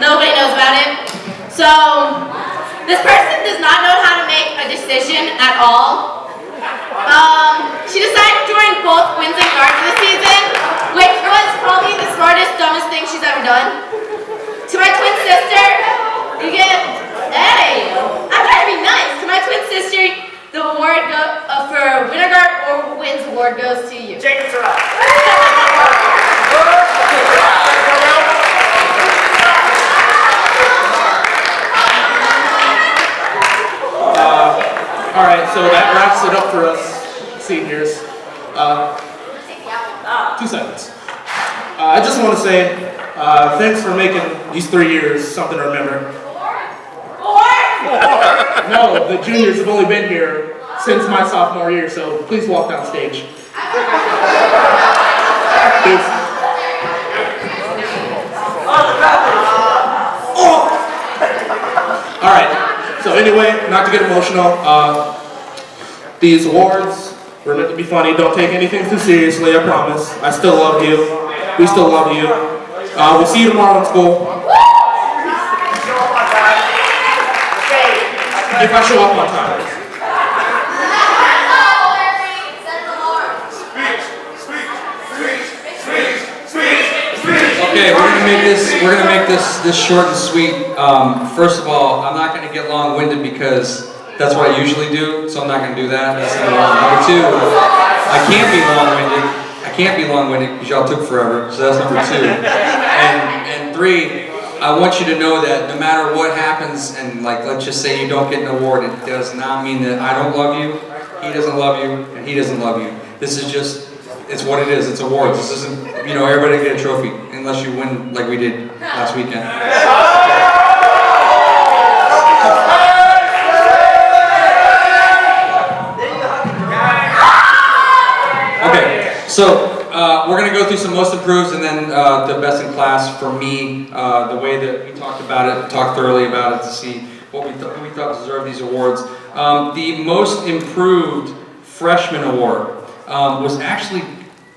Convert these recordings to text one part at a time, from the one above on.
nobody knows about it. So, this person does not know how to make a decision at all. She decided to join both Winds and Guards this season, which was probably the smartest, dumbest thing she's ever done. To my twin sister, you get, hey, I'm trying to be nice. To my twin sister, the award for Winter Guard or Winds award goes to you. Jacob Surratt. All right, so that wraps it up for us seniors. 2 seconds. I just want to say thanks for making these 3 years something to remember. No, the juniors have only been here since my sophomore year, so please walk down stage. All right, so anyway, not to get emotional, these awards were meant to be funny. Don't take anything too seriously, I promise. I still love you. We still love you. We'll see you tomorrow in school. If I show up on time. Okay, we're gonna make this short and sweet. First of all, I'm not gonna get long-winded because that's what I usually do, so I'm not gonna do that. That's number one. Number two, I can't be long-winded because y'all took forever, so that's number two. And three, I want you to know that no matter what happens, and like let's just say you don't get an award, it does not mean that I don't love you, he doesn't love you, and he doesn't love you. This is just, it's what it is, it's awards. This isn't, everybody get a trophy, unless you win like we did last weekend. Okay, so we're going to go through some most improved and then the best in class for me, the way that we talked about it, talked thoroughly about it to see what who we thought deserved these awards. The most improved freshman award was actually,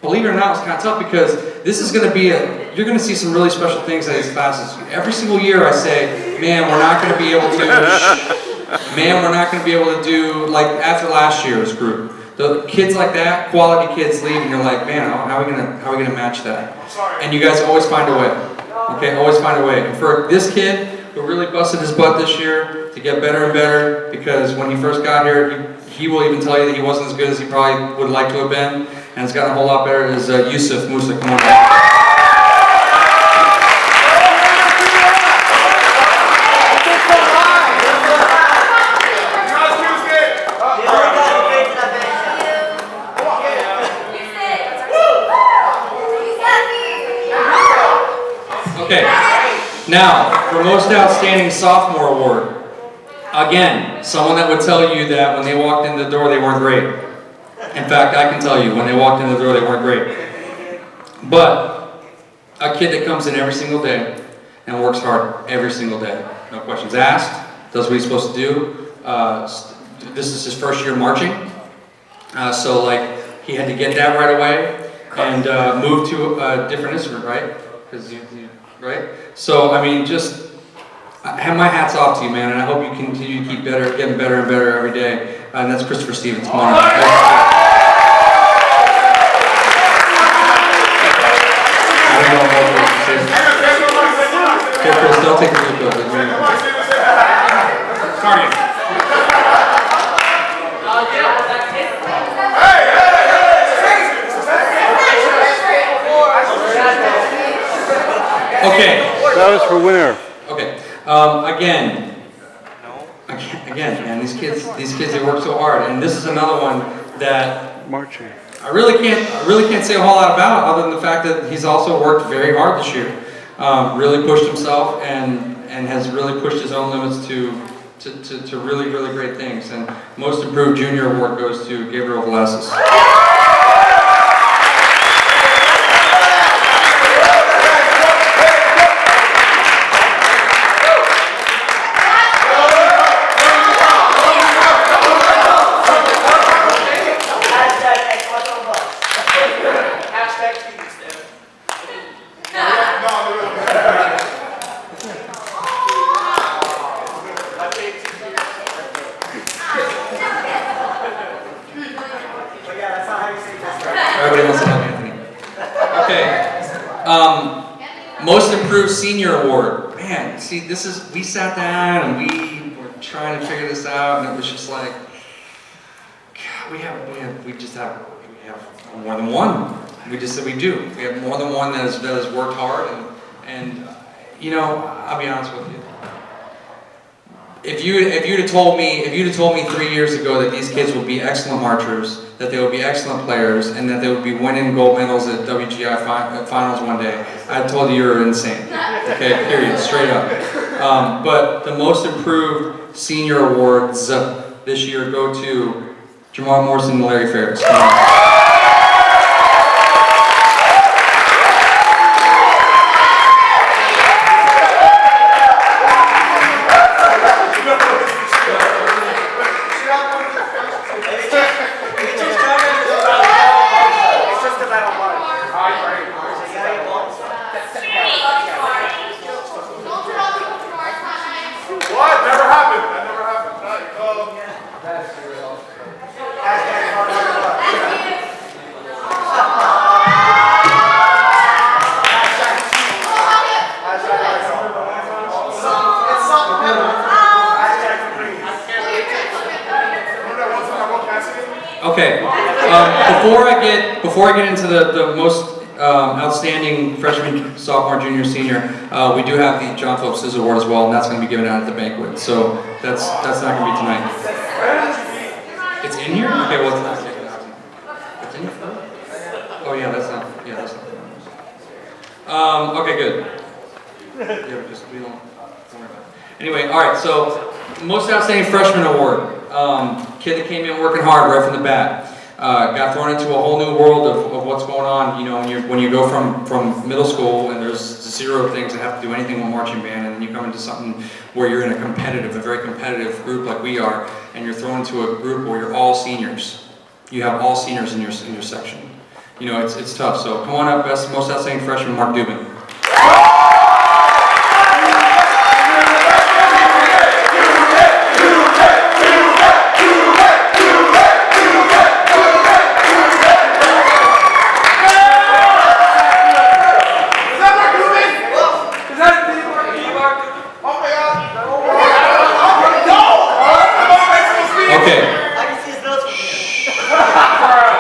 believe it or not, was kind of tough because this is going to be you're going to see some really special things in these classes. Every single year I say, man, we're not going to be able to do, like after last year's group. The kids like that, quality kids leave, and you're like, man, how are we gonna match that? And you guys always find a way. Okay, always find a way. And for this kid who really busted his butt this year to get better and better, because when he first got here, he will even tell you that he wasn't as good as he probably would like to have been, and it's gotten a whole lot better. Is Yusuf Musa? Come on. Okay, now for most outstanding sophomore award, again, someone that would tell you that when they walked in the door they weren't great. In fact, I can tell you when they walked in the door they weren't great. But a kid that comes in every single day and works hard every single day, no questions asked, does what he's supposed to do. This is his first year marching, so like he had to get that right away and move to a different instrument, right? Because right? So, I mean, just, I have my hats off to you, man, and I hope you continue to keep getting better and better every day. And that's Christopher Stevens. Come on up. Okay, Chris, don't take the blue pill. Sorry. Okay. That was for winner. Okay. Again, man, these kids, they work so hard, and this is another one that Marching. I really can't say a whole lot about, other than the fact that he's also worked very hard this year. Really pushed himself and has really pushed his own limits to really, really great things. And most improved junior award goes to Gabriel Velasquez. Everybody wants to hug Anthony. Okay. Most improved senior award. Man, see, we sat down and we were trying to figure this out, and it was just like, God, we have more than one. We just said we do. We have more than one that has worked hard, and you know, I'll be honest with you. If you'd have told me 3 years ago that these kids would be excellent marchers, that they would be excellent players, and that they would be winning gold medals at WGI finals one day, I'd told you you were insane. Okay, period, straight up. But the most improved senior awards this year go to Jamal Morrison and Larry Ferris. Okay, before I get into the most outstanding freshman, sophomore, junior, senior, we do have the John Philip Sousa Award as well, and that's going to be given out at the banquet. So that's not going to be tonight. It's in here? Okay, well it's not. It's in here. Oh yeah, that's not. Okay, good. Yeah, we don't worry about it. Anyway, all right. So most outstanding freshman award. Kid that came in working hard right from the bat. Got thrown into a whole new world of what's going on. You know, when you go from middle school and there's zero things that have to do anything with marching band, and then you come into something where you're in a very competitive group like we are, and you're thrown into a group where you're all seniors. You have all seniors in your section. You know, it's tough. So come on up, most outstanding freshman, Mark Dubin.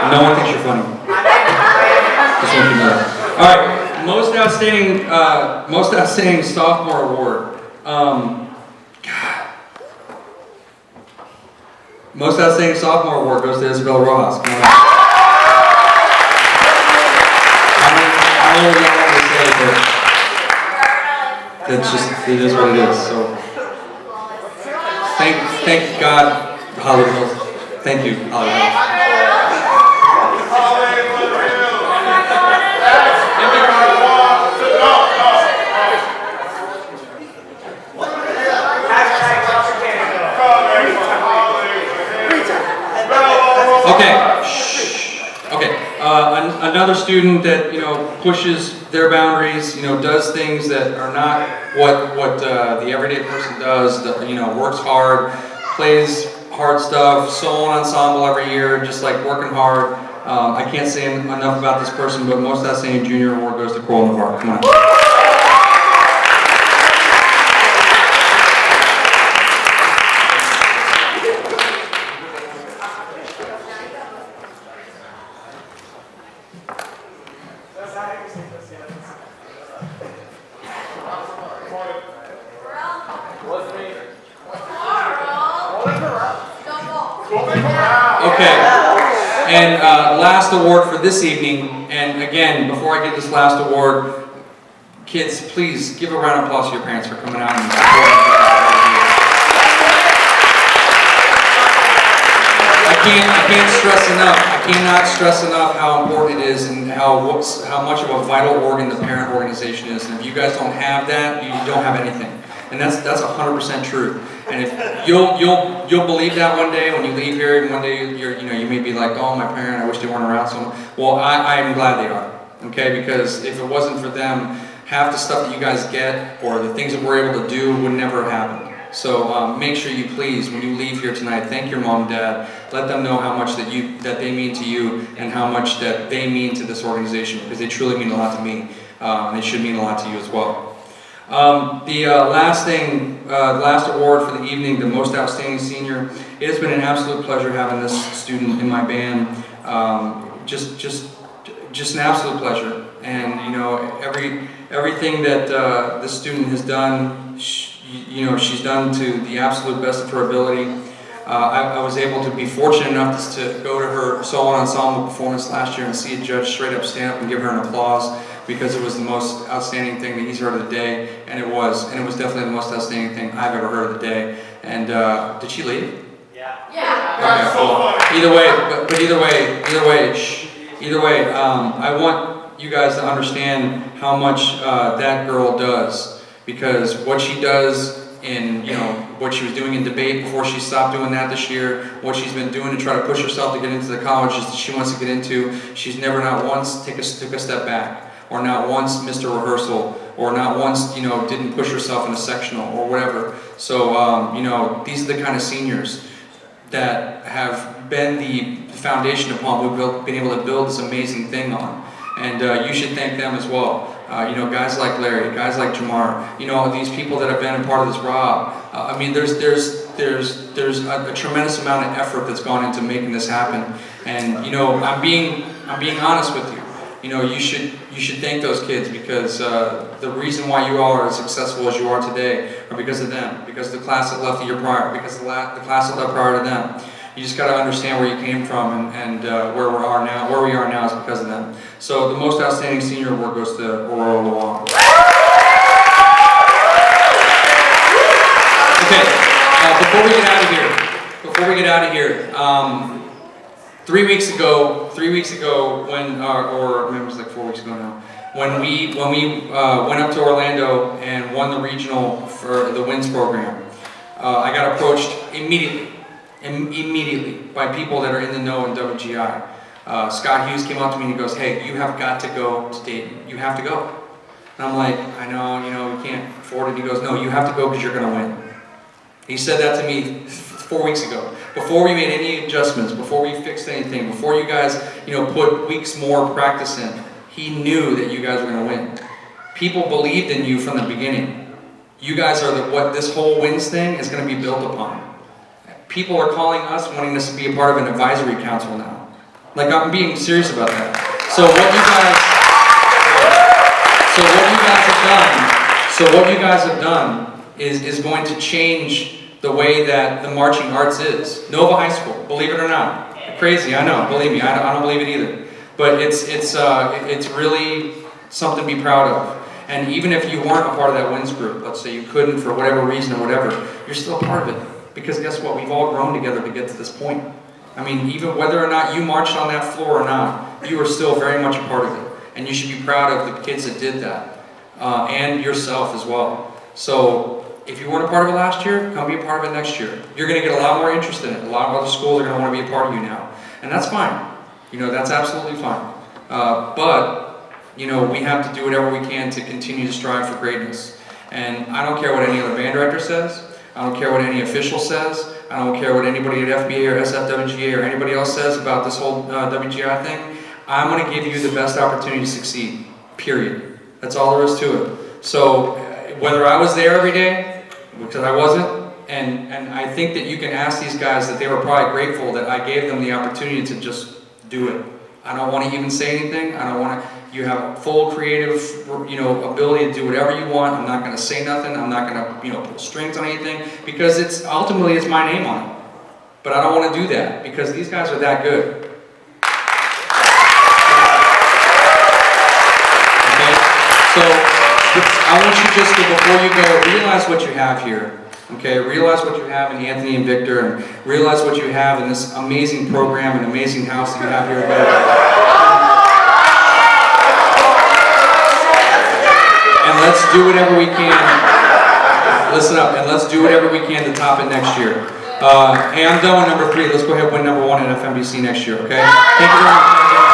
No one thinks you're funny. Just want you to know. All right, most outstanding sophomore award. Most outstanding sophomore award goes to Isabel Rojas. Come on. I don't know what I want to say, but it is what it is. So thank God, Hollywood. Thank you, Hollywood. Another student that, you know, pushes their boundaries, you know, does things that are not what the everyday person does, you know, works hard, plays hard stuff, solo ensemble every year, just like working hard. I can't say enough about this person, but most outstanding junior award goes to Cole Navarre. Come on. Okay, and last award for this evening, and again, before I get this last award, kids, please give a round of applause to your parents for coming out and supporting. I cannot stress enough how important it is and how much of a vital organ the parent organization is, and if you guys don't have that, you don't have anything. And that's 100% true. And if you'll believe that one day when you leave here, and one day you may be like, oh, my parent, I wish they weren't around so much. Well, I'm glad they are, okay? Because if it wasn't for them, half the stuff that you guys get or the things that we're able to do would never happen. So make sure you please, when you leave here tonight, thank your mom and dad. Let them know how much that they mean to you and how much that they mean to this organization, because they truly mean a lot to me. They should mean a lot to you as well. The last award for the evening, the most outstanding senior. It has been an absolute pleasure having this student in my band. Just an absolute pleasure. And you know, everything that this student has done, she's done to the absolute best of her ability. I was able to be fortunate enough to go to her solo ensemble performance last year and see a judge straight up stand up and give her an applause, because it was the most outstanding thing that he's heard of the day, and it was definitely the most outstanding thing I've ever heard of the day. And did she leave? Yeah. Okay, well, either way, I want you guys to understand how much that girl does, because what she does in, what she was doing in debate before she stopped doing that this year, what she's been doing to try to push herself to get into the colleges that she wants to get into, she's never not once took a step back, or not once missed a rehearsal, or not once, didn't push herself in a sectional or whatever. So, these are the kind of seniors that have been the foundation upon we've been able to build this amazing thing on. And you should thank them as well. Guys like Larry, guys like Jamar, these people that have been a part of this, Rob. I mean, there's a tremendous amount of effort that's gone into making this happen. And I'm being honest with you. You should thank those kids, because the reason why you all are as successful as you are today are because of them, because the class that left the year prior, because the class that left prior to them. You just got to understand where you came from and where we are now is because of them. So the most outstanding senior award goes to Aurora Luong. Okay, before we get out of here, 3 weeks ago, when, or maybe it was like 4 weeks ago now, when we went up to Orlando and won the regional for the WINS program, I got approached immediately by people that are in the know in WGI. Scott Hughes came up to me and he goes, "Hey, you have got to go to Dayton. You have to go." And I'm like, "I know, we can't afford it." He goes, "No, you have to go because you're going to win." He said that to me 4 weeks ago, before we made any adjustments, before we fixed anything, before you guys, put weeks more practice in. He knew that you guys were going to win. People believed in you from the beginning. You guys are what this whole WINS thing is going to be built upon. People are calling us, wanting us to be a part of an advisory council now. Like, I'm being serious about that. So what you guys have done is going to change the way that the marching arts is. Nova High School, believe it or not. Crazy, I know, believe me, I don't believe it either. But it's really something to be proud of. And even if you weren't a part of that WINS group, let's say you couldn't for whatever reason or whatever, you're still a part of it. Because guess what? We've all grown together to get to this point. I mean, even whether or not you marched on that floor or not, you are still very much a part of it. And you should be proud of the kids that did that. And yourself as well. So, if you weren't a part of it last year, come be a part of it next year. You're going to get a lot more interest in it. A lot of other schools are going to want to be a part of you now. And that's fine. That's absolutely fine. But we have to do whatever we can to continue to strive for greatness. And I don't care what any other band director says. I don't care what any official says. I don't care what anybody at FBA or SFWGA or anybody else says about this whole WGI thing. I'm going to give you the best opportunity to succeed, period. That's all there is to it. So whether I was there every day, because I wasn't, and I think that you can ask these guys that they were probably grateful that I gave them the opportunity to just do it. I don't want to even say anything. I don't want to. You have full creative, ability to do whatever you want. I'm not going to say nothing. I'm not going to, pull strings on anything, because it's ultimately my name on it. But I don't want to do that because these guys are that good. Okay. So I want you just to, before you go, realize what you have here. Okay, realize what you have in Anthony and Victor, and realize what you have in this amazing program and amazing house that you have here today. And let's do whatever we can. Listen up, and let's do whatever we can to top it next year. Hey, I'm done with number 3. Let's go ahead and win number 1 at FMBC next year, okay? Thank you very much.